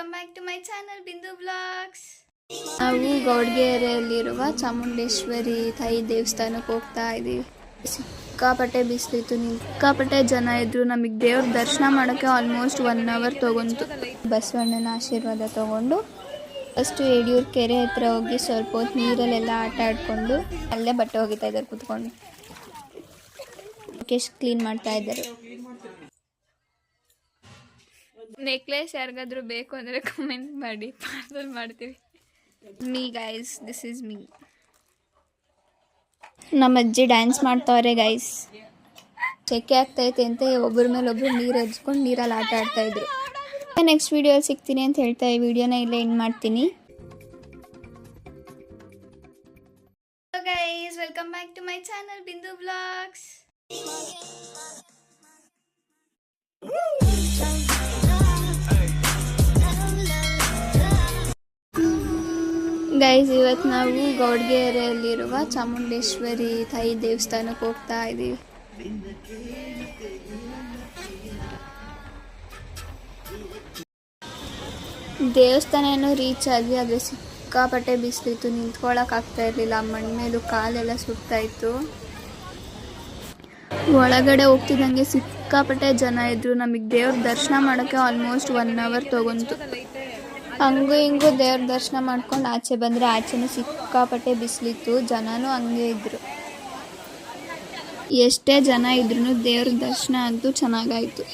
Welcome back to my channel Bindu vlogs. ನಾವು ಗೌಡ್ಗೆರೆಯಲ್ಲಿರುವ ಚಾಮುಂಡೇಶ್ವರಿ ತಾಯಿ ದೇವಸ್ಥಾನಕ್ಕೆ ಹೋಗ್ತಾ ಇದ್ದೀವಿ. ಸಿಕ್ಕಾಪಟ್ಟೆ ಬಿಸಿಲಿತ್ತು, ಸಿಕ್ಕಾಪಟ್ಟೆ ಜನ ಇದ್ರು. ನಮಗೆ ದೇವ್ರ ದರ್ಶನ ಮಾಡೋಕ್ಕೆ ಆಲ್ಮೋಸ್ಟ್ 1 ಅವರ್ ತಗೊಂತು. ಬಸವಣ್ಣನ ಆಶೀರ್ವಾದ ತಗೊಂಡು ಫಸ್ಟು ಯಡಿಯೂರು ಕೆರೆ ಹತ್ರ ಹೋಗಿ ಸ್ವಲ್ಪ ಹೊತ್ತು ನೀರಲ್ಲೆಲ್ಲ ಆಟ ಆಡ್ಕೊಂಡು ಅಲ್ಲೇ ಬಟ್ಟೆ ಒಗಿತಾ ಇದ್ದಾರೆ ಕೂತ್ಕೊಂಡು. ಎಷ್ಟು ಕ್ಲೀನ್ ಮಾಡ್ತಾ ಇದ್ದಾರೆ. ನೆಕ್ಲೆಸ್ ಯಾರಿಗಾದ್ರೂ ಬೇಕು ಅಂದರೆ ಕಮೆಂಟ್ ಮಾಡಿ, ಪಾರ್ಸಲ್ ಮಾಡ್ತೀವಿ. Me guys, this is me. ನಮ್ಮ ಅಜ್ಜಿ ಡ್ಯಾನ್ಸ್ ಮಾಡ್ತಾವ್ರೆ ಗೈಸ್. ಸೆಕೆ ಆಗ್ತೈತೆ ಅಂತ ಒಬ್ಬರ ಮೇಲೆ ಒಬ್ರು ನೀರು ಹಚ್ಕೊಂಡು ನೀರಲ್ಲಿ ಆಟ ಆಡ್ತಾ ಇದ್ರು. ನೆಕ್ಸ್ಟ್ ವಿಡಿಯೋಲ್ಲಿ ಸಿಗ್ತೀನಿ ಅಂತ ಹೇಳ್ತಾ ಈ ವಿಡಿಯೋನ ಇಲ್ಲೇ ಎಂಡ್ ಮಾಡ್ತೀನಿ. Guys, welcome back to my channel Bindu vlogs. Guys, ಇವತ್ತು ನಾವು ಗೌಡ್ಗೆರೆಯಲ್ಲಿರುವ ಚಾಮುಂಡೇಶ್ವರಿ ತಾಯಿ ದೇವಸ್ಥಾನಕ್ಕೆ ಹೋಗ್ತಾ ಇದ್ದೀವಿ. ದೇವಸ್ಥಾನ ಏನೋ ರೀಚ್ ಆದ್ವಿ, ಆದರೆ ಸಿಕ್ಕಾಪಟ್ಟೆ ಬಿಸಿಲಿತ್ತು, ನಿಂತ್ಕೊಳ್ಳೋಕೆ ಆಗ್ತಾ ಇರಲಿಲ್ಲ. ಮಣ್ಣೇಲು ಕಾಲೆಲ್ಲ ಸುಡ್ತಾ ಇತ್ತು. ಒಳಗಡೆ ಹೋಗ್ತಿದ್ದಂಗೆ ಸಿಕ್ಕಾಪಟ್ಟೆ ಜನ ಇದ್ರು. ನಮಗೆ ದೇವ್ರ ದರ್ಶನ ಮಾಡೋಕ್ಕೆ ಆಲ್ಮೋಸ್ಟ್ 1 ಅವರ್ ತಗೊಂತು. ಹಂಗೂ ಹಿಂಗೂ ದೇವ್ರ ದರ್ಶನ ಮಾಡ್ಕೊಂಡು ಆಚೆ ಬಂದರೆ ಆಚೆನೂ ಸಿಕ್ಕಾಪಟ್ಟೆ ಬಿಸಿಲಿತ್ತು, ಜನನೂ ಹಂಗೆ ಇದ್ರು. ಎಷ್ಟೇ ಜನ ಇದ್ರೂ ದೇವ್ರ ದರ್ಶನ ಅಂತೂ ಚೆನ್ನಾಗಾಯಿತು.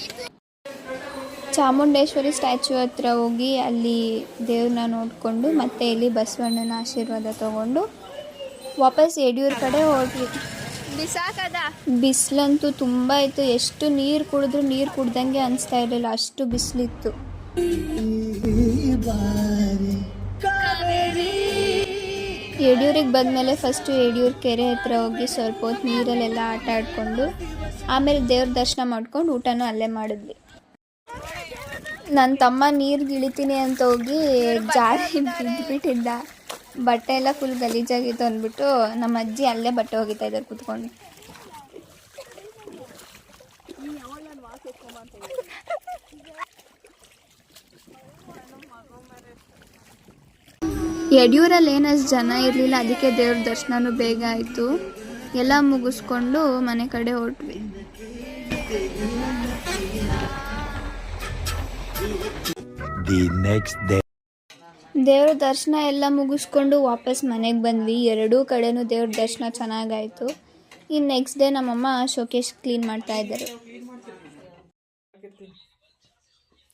ಚಾಮುಂಡೇಶ್ವರಿ ಸ್ಟ್ಯಾಚ್ಯೂ ಹತ್ರ ಹೋಗಿ ಅಲ್ಲಿ ದೇವ್ರನ್ನ ನೋಡಿಕೊಂಡು ಮತ್ತೆ ಇಲ್ಲಿ ಬಸವಣ್ಣನ ಆಶೀರ್ವಾದ ತಗೊಂಡು ವಾಪಸ್ ಯಡಿಯೂರು ಕಡೆ ಹೋದ್ವಿ. ಬಿಸಿಲಂತೂ ತುಂಬ ಇತ್ತು. ಎಷ್ಟು ನೀರು ಕುಡಿದ್ರೂ ನೀರು ಕುಡ್ದಂಗೆ ಅನಿಸ್ತಾ ಇರಲಿಲ್ಲ, ಅಷ್ಟು ಬಿಸಿಲಿತ್ತು. ಯಡಿಯೂರಿಗೆ ಬಂದಮೇಲೆ ಫಸ್ಟು ಯಡಿಯೂರು ಕೆರೆ ಹತ್ರ ಹೋಗಿ ಸ್ವಲ್ಪ ಹೊತ್ತು ನೀರಲ್ಲೆಲ್ಲ ಆಟ ಆಡಿಕೊಂಡು ಆಮೇಲೆ ದೇವ್ರ ದರ್ಶನ ಮಾಡ್ಕೊಂಡು ಊಟನೂ ಅಲ್ಲೇ ಮಾಡಿದ್ವಿ. ನನ್ನ ತಮ್ಮ ನೀರಿಗೆ ಇಳಿತೀನಿ ಅಂತ ಹೋಗಿ ಜಾರಿ ಬಿದ್ದುಬಿಟ್ಟಿದ್ದ. ಬಟ್ಟೆ ಎಲ್ಲ ಫುಲ್ ಗಲೀಜಾಗಿತ್ತು ಅಂದ್ಬಿಟ್ಟು ನಮ್ಮ ಅಜ್ಜಿ ಅಲ್ಲೇ ಬಟ್ಟೆ ಒಗಿತಾ ಇದ್ದಾರೆ ಕೂತ್ಕೊಂಡು. ಯಡಿಯೂರಲ್ಲಿ ಏನಷ್ಟು ಜನ ಇರಲಿಲ್ಲ, ಅದಕ್ಕೆ ದೇವ್ರ ದರ್ಶನನೂ ಬೇಗ ಆಯಿತು. ಎಲ್ಲ ಮುಗಿಸ್ಕೊಂಡು ಮನೆ ಕಡೆ ಹೊರಟ್ವಿ. ದೇವ್ರ ದರ್ಶನ ಎಲ್ಲ ಮುಗಿಸ್ಕೊಂಡು ವಾಪಸ್ ಮನೆಗೆ ಬಂದ್ವಿ. ಎರಡೂ ಕಡೆನೂ ದೇವ್ರ ದರ್ಶನ ಚೆನ್ನಾಗಾಯಿತು. ಇನ್ನು ನೆಕ್ಸ್ಟ್ ಡೇ ನಮ್ಮಮ್ಮ ಶೋಕೇಶ್ ಕ್ಲೀನ್ ಮಾಡ್ತಾ ಇದ್ದಾರೆ.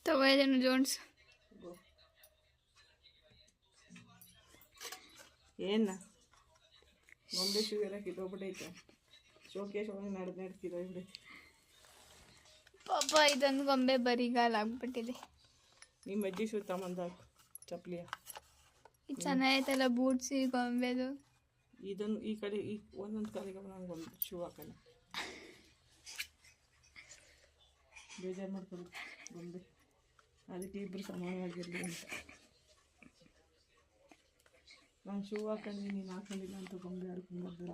ತಗೋದೇನು ಜೋನ್ಸ್ ಏನ ಗೊಂಬೆ ಶೂ ಎಲ್ಲ ಕಿತ್ತೋಗ್ಬಿಟ್ಟೈತೆ. ಶೋಕೇಶ್ ಒಳಗೆ ನಡೆದಿರೋ ഇവിടെ ಪಾಪ ಇದೊಂದು ಗೊಂಬೆ ಬರಿಗಾಲ ಆಗ್ಬಿಟ್ಟಿದೆ. ನಿಮ್ಮ ಅಜ್ಜಿ ಶೂ ತಗೊಂಬಂದ ಚಪ್ಪಲಿಯ ಇದು ಚೆನ್ನಾಗೈತಲ್ಲ ಬೂಟ್ಸಿ ಗೊಂಬೆದು. ಇದನ್ನು ಈ ಕಡೆ ಈ ಒಂದೊಂದು ಕಡೆಗೆ ನಂಗೆ ಗೊಂಬೆ ಶೂ ಹಾಕಲ್ಲ, ಬೇಜಾರು ಮಾಡ್ಕೊಂಡು ಗೊಂಬೆ, ಅದಕ್ಕೆ ಇಬ್ಬರು ಸಮಾನವಾಗಿರಲಿ ಅಂತ ನಾನು ಶೂ ಹಾಕೊಂಡು ನೀನು ಹಾಕೊಂಡಿಲ್ಲ ಅಂತ ಗೊಂಬೆ ಆಡ್ಕೊಂಡ್ಬರ್ದಲ್ಲ.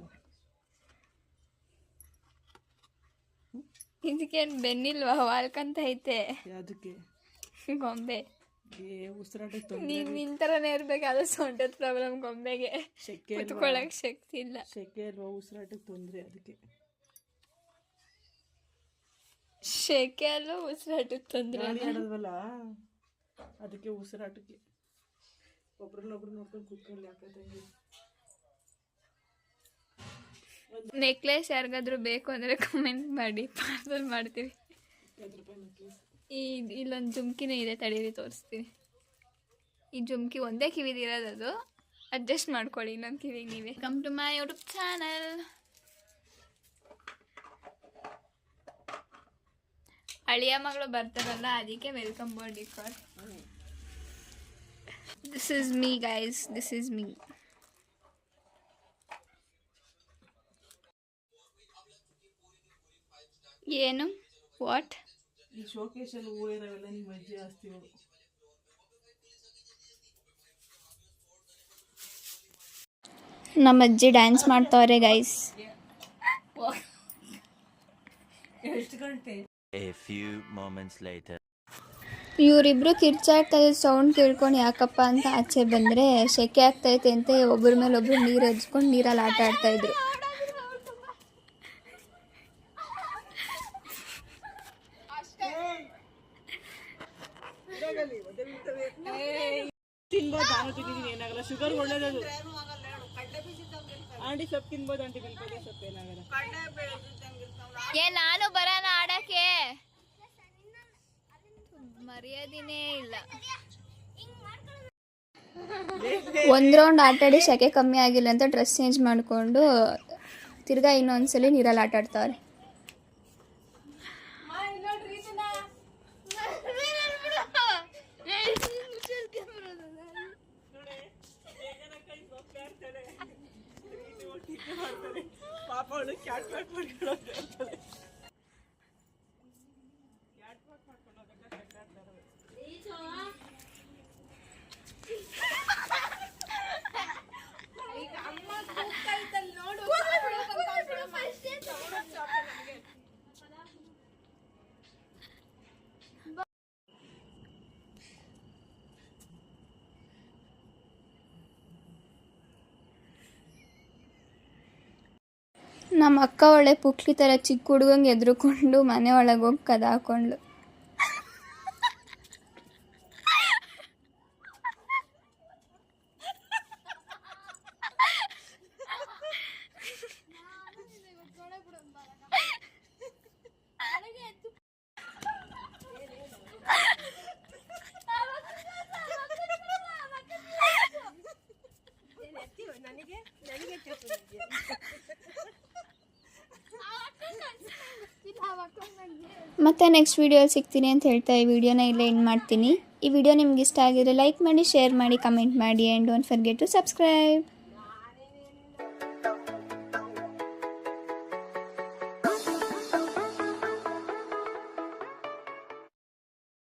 ಇದಕ್ಕೇನು ಬೆನ್ನಿಲ್ವಾ, ವಾಲ್ಕಂತ ಐತೆ ಅದಕ್ಕೆ ಗೊಂಬೆ. ಉಸಿರಾಟಕ್ಕೆ ನೀನು ನಿನ್ನ ಥರನೇ ಇರಬೇಕು, ಅದು ಸೊಂಟದ ಪ್ರಾಬ್ಲಮ್ ಗೊಂಬೆಗೆ, ಕುತ್ಕೊಳ್ಳೋಕೆ ಶಕ್ತಿ ಇಲ್ಲ. ಸೆಕೆ ಅಲ್ವಾ, ಉಸಿರಾಟಕ್ಕೆ ತೊಂದರೆ, ಅದಕ್ಕೆ ಶೆಕೆ ಅಲ್ವಾ ಉಸಿರಾಟಕ್ಕೆ ತೊಂದರೆ ಆಡೋದ್ವಲ್ಲ, ಅದಕ್ಕೆ ಉಸಿರಾಟಕ್ಕೆ ಒಬ್ರನ್ನೊಬ್ರು ನೋಡ್ಕೊಂಡು ಕೂತ್ಕೊಂಡು ಯಾಕಂತಂಗೆ. ನೆಕ್ಲೆಸ್ ಯಾರಿಗಾದ್ರೂ ಬೇಕು ಅಂದರೆ ಕಮೆಂಟ್ ಮಾಡಿ, ಪಾರ್ಸಲ್ ಮಾಡ್ತೀವಿ. ಇಲ್ಲೊಂದು ಜುಮ್ಕಿನೇ ಇದೆ, ತಡೀರಿ ತೋರಿಸ್ತೀನಿ. ಈ ಜುಮ್ಕಿ ಒಂದೇ ಕಿವಿದಿರೋದು, ಅದು ಅಡ್ಜಸ್ಟ್ ಮಾಡ್ಕೊಳ್ಳಿ ಇನ್ನೊಂದು ಕಿವಿಗೆ ನೀವೇ. Come to my YouTube channel. ಅಳಿಯ ಮಗಳು ಬರ್ತಾರಲ್ಲ, ಅದಕ್ಕೆ ವೆಲ್ಕಮ್ ಬರ್ಡಿ ಕಾಲ್. This is me guys, this is me. ಏನು ವಾಟ್? ಈ ಶೋಕೇಶಲ್ಲಿ ಹೂವು ಇರೋವೆಲ್ಲ ನಿಮ್ಮ ಅಜ್ಜಿ ಆಸ್ತಿಗಳು. ನಮ್ಮ ಅಜ್ಜಿ ಡ್ಯಾನ್ಸ್ ಮಾಡ್ತಾವ್ರೆ ಗೈಸ್. ಎಷ್ಟು ಗಂಟೆ? A few moments later. ಇವರಿಬ್ರು ಕಿರ್ಚಾಡ್ತಾ ಇದ್ದ ಸೌಂಡ್ ಕೇಳ್ಕೊಂಡು ಯಾಕಪ್ಪ ಅಂತ ಆಚೆ ಬಂದರೆ ಸೆಕೆ ಆಗ್ತೈತೆ ಅಂತ ಒಬ್ಬರ ಮೇಲೆ ಒಬ್ಬರು ನೀರು ಹಚ್ಕೊಂಡು ನೀರಲ್ಲಿ ಆಟ ಆಡ್ತಾಯಿದ್ರು. ತಿನ್ಬೋದು, ನಾನು ತಿಂದಿದ್ದೀನಿ, ಏನಾಗಲ್ಲ. ಶುಗರ್ ಒಳ್ಳೇದದು. ಆಂಟಿ ಸೊಪ್ಪು ತಿನ್ಬೋದು, ಆಂಟಿ ಬಿಲ್ಪದೆ ಸೊಪ್ಪು ಏನಾಗಲ್ಲ. ನಾನು ಬರೋಣ ಆಡಕ್ಕೆ, ಮರ್ಯಾದಿನೇ ಇಲ್ಲ. ಒಂದು ರೌಂಡ್ ಆಟಾಡಿ ಸೆಕೆ ಕಮ್ಮಿ ಆಗಿಲ್ಲ ಅಂತ ಡ್ರೆಸ್ ಚೇಂಜ್ ಮಾಡಿಕೊಂಡು ತಿರ್ಗಾ ಇನ್ನೊಂದ್ಸಲಿ ನೀರಲ್ಲಿ ಆಟ ಆಡ್ತಾವ್ರೆ. ಪಾಪ ಅವಳು ಕ್ಯಾಟ್ ವಾಕ್ ಮಾಡ್ಕೊಂಡು ನಮ್ಮ ಅಕ್ಕ ಒಳ್ಳೆ ಪುಕ್ಲಿ ಥರ ಚಿಕ್ಕ ಹುಡುಗಂಗೆ ಎದ್ರುಕೊಂಡು ಮನೆ ಒಳಗೆ ಹೋಗಿ ಕದ ಹಾಕೊಂಡ್ಳು. ಮತ್ತೆ ನೆಕ್ಸ್ಟ್ ವೀಡಿಯೋಲಿ ಸಿಗ್ತೀನಿ ಅಂತ ಹೇಳ್ತಾ ಈ ವಿಡಿಯೋನ ಇಲ್ಲೇ ಎಂಡ್ ಮಾಡ್ತೀನಿ. ಈ ವಿಡಿಯೋ ನಿಮ್ಗೆ ಇಷ್ಟ ಆಗಿದ್ರೆ ಲೈಕ್ ಮಾಡಿ, ಶೇರ್ ಮಾಡಿ, ಕಮೆಂಟ್ ಮಾಡಿ and don't forget to subscribe.